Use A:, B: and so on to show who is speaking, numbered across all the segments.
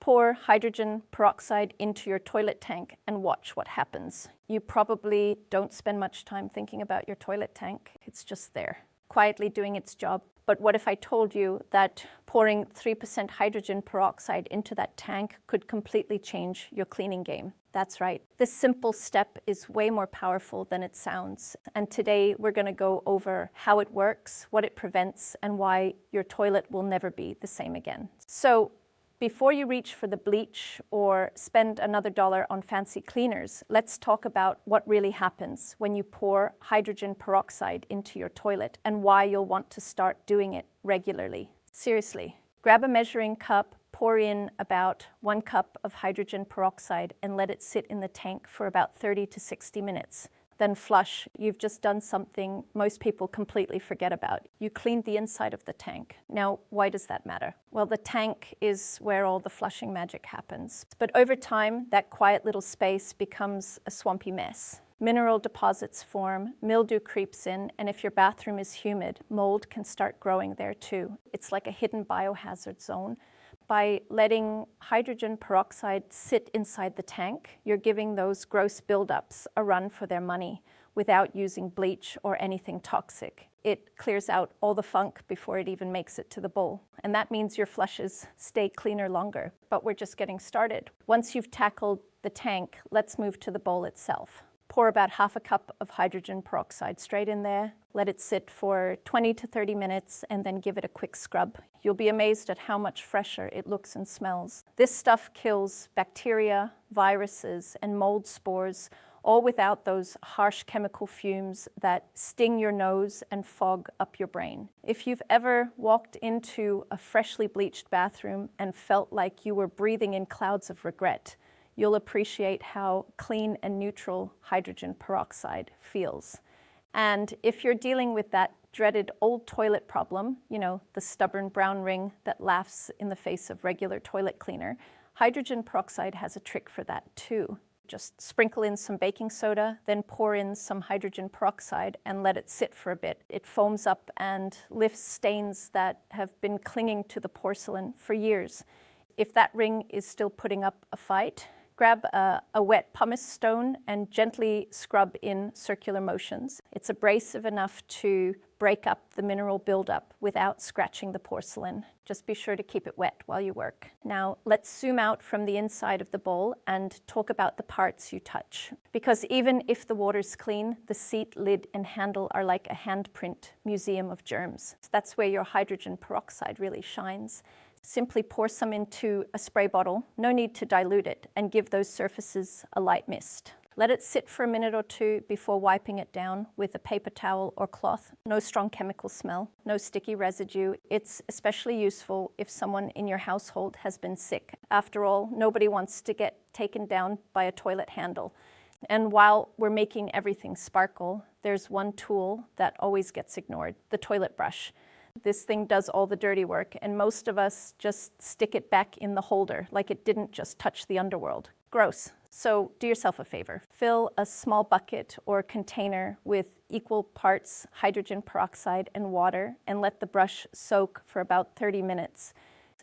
A: Pour hydrogen peroxide into your toilet tank and watch what happens. You probably don't spend much time thinking about your toilet tank. It's just there, quietly doing its job. But what if I told you that pouring 3% hydrogen peroxide into that tank could completely change your cleaning game? That's right. This simple step is way more powerful than it sounds. And today we're going to go over how it works, what it prevents, and why your toilet will never be the same again. So before you reach for the bleach or spend another $1 on fancy cleaners, let's talk about what really happens when you pour hydrogen peroxide into your toilet and why you'll want to start doing it regularly. Seriously, grab a measuring cup, pour in about 1 cup of hydrogen peroxide and let it sit in the tank for about 30 to 60 minutes. Then flush. You've just done something most people completely forget about. You cleaned the inside of the tank. Now, why does that matter? Well, the tank is where all the flushing magic happens. But over time, that quiet little space becomes a swampy mess. Mineral deposits form, mildew creeps in, and if your bathroom is humid, mold can start growing there too. It's like a hidden biohazard zone. By letting hydrogen peroxide sit inside the tank, you're giving those gross buildups a run for their money without using bleach or anything toxic. It clears out all the funk before it even makes it to the bowl. And that means your flushes stay cleaner longer. But we're just getting started. Once you've tackled the tank, let's move to the bowl itself. Pour about half a cup of hydrogen peroxide straight in there. Let it sit for 20 to 30 minutes and then give it a quick scrub. You'll be amazed at how much fresher it looks and smells. This stuff kills bacteria, viruses, and mold spores, all without those harsh chemical fumes that sting your nose and fog up your brain. If you've ever walked into a freshly bleached bathroom and felt like you were breathing in clouds of regret, you'll appreciate how clean and neutral hydrogen peroxide feels. And if you're dealing with that dreaded old toilet problem, you know, the stubborn brown ring that laughs in the face of regular toilet cleaner, hydrogen peroxide has a trick for that too. Just sprinkle in some baking soda, then pour in some hydrogen peroxide and let it sit for a bit. It foams up and lifts stains that have been clinging to the porcelain for years. If that ring is still putting up a fight, grab a wet pumice stone and gently scrub in circular motions. It's abrasive enough to break up the mineral buildup without scratching the porcelain. Just be sure to keep it wet while you work. Now, let's zoom out from the inside of the bowl and talk about the parts you touch. Because even if the water's clean, the seat, lid, and handle are like a handprint museum of germs. That's where your hydrogen peroxide really shines. Simply pour some into a spray bottle, no need to dilute it, and give those surfaces a light mist. Let it sit for a minute or two before wiping it down with a paper towel or cloth. No strong chemical smell, no sticky residue. It's especially useful if someone in your household has been sick. After all, nobody wants to get taken down by a toilet handle. And while we're making everything sparkle, there's one tool that always gets ignored, the toilet brush. This thing does all the dirty work, and most of us just stick it back in the holder like it didn't just touch the underworld. Gross. So do yourself a favor. Fill a small bucket or container with equal parts hydrogen peroxide and water and let the brush soak for about 30 minutes.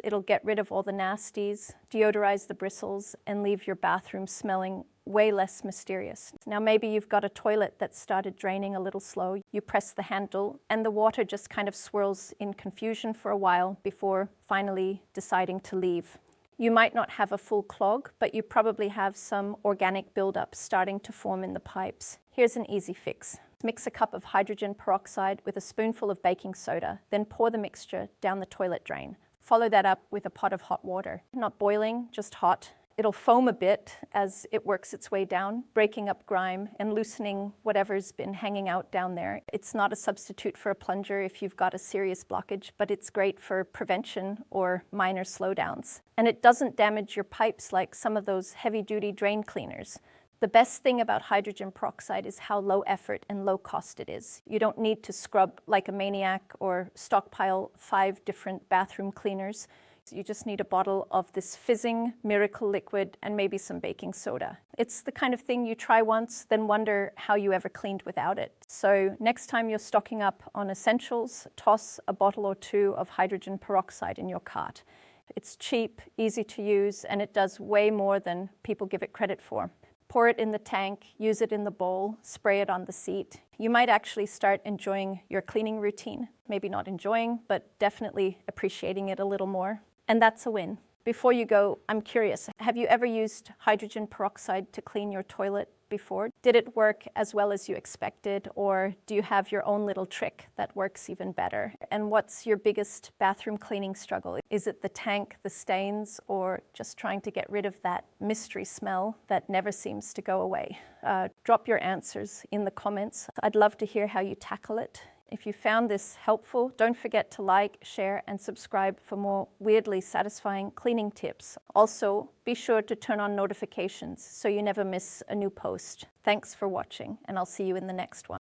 A: It'll get rid of all the nasties, deodorize the bristles, and leave your bathroom smelling way less mysterious. Now maybe you've got a toilet that started draining a little slow. You press the handle and the water just kind of swirls in confusion for a while before finally deciding to leave. You might not have a full clog, but you probably have some organic buildup starting to form in the pipes. Here's an easy fix. Mix a cup of hydrogen peroxide with a spoonful of baking soda, then pour the mixture down the toilet drain. Follow that up with a pot of hot water. Not boiling, just hot. It'll foam a bit as it works its way down, breaking up grime and loosening whatever's been hanging out down there. It's not a substitute for a plunger if you've got a serious blockage, but it's great for prevention or minor slowdowns. And it doesn't damage your pipes like some of those heavy-duty drain cleaners. The best thing about hydrogen peroxide is how low effort and low cost it is. You don't need to scrub like a maniac or stockpile 5 different bathroom cleaners. You just need a bottle of this fizzing miracle liquid and maybe some baking soda. It's the kind of thing you try once, then wonder how you ever cleaned without it. So next time you're stocking up on essentials, toss a bottle or 2 of hydrogen peroxide in your cart. It's cheap, easy to use, and it does way more than people give it credit for. Pour it in the tank, use it in the bowl, spray it on the seat. You might actually start enjoying your cleaning routine. Maybe not enjoying, but definitely appreciating it a little more. And that's a win. Before you go, I'm curious, have you ever used hydrogen peroxide to clean your toilet before? Did it work as well as you expected, or do you have your own little trick that works even better? And what's your biggest bathroom cleaning struggle? Is it the tank, the stains, or just trying to get rid of that mystery smell that never seems to go away? Drop your answers in the comments. I'd love to hear how you tackle it. If you found this helpful, don't forget to like, share, and subscribe for more weirdly satisfying cleaning tips. Also, be sure to turn on notifications so you never miss a new post. Thanks for watching, and I'll see you in the next one.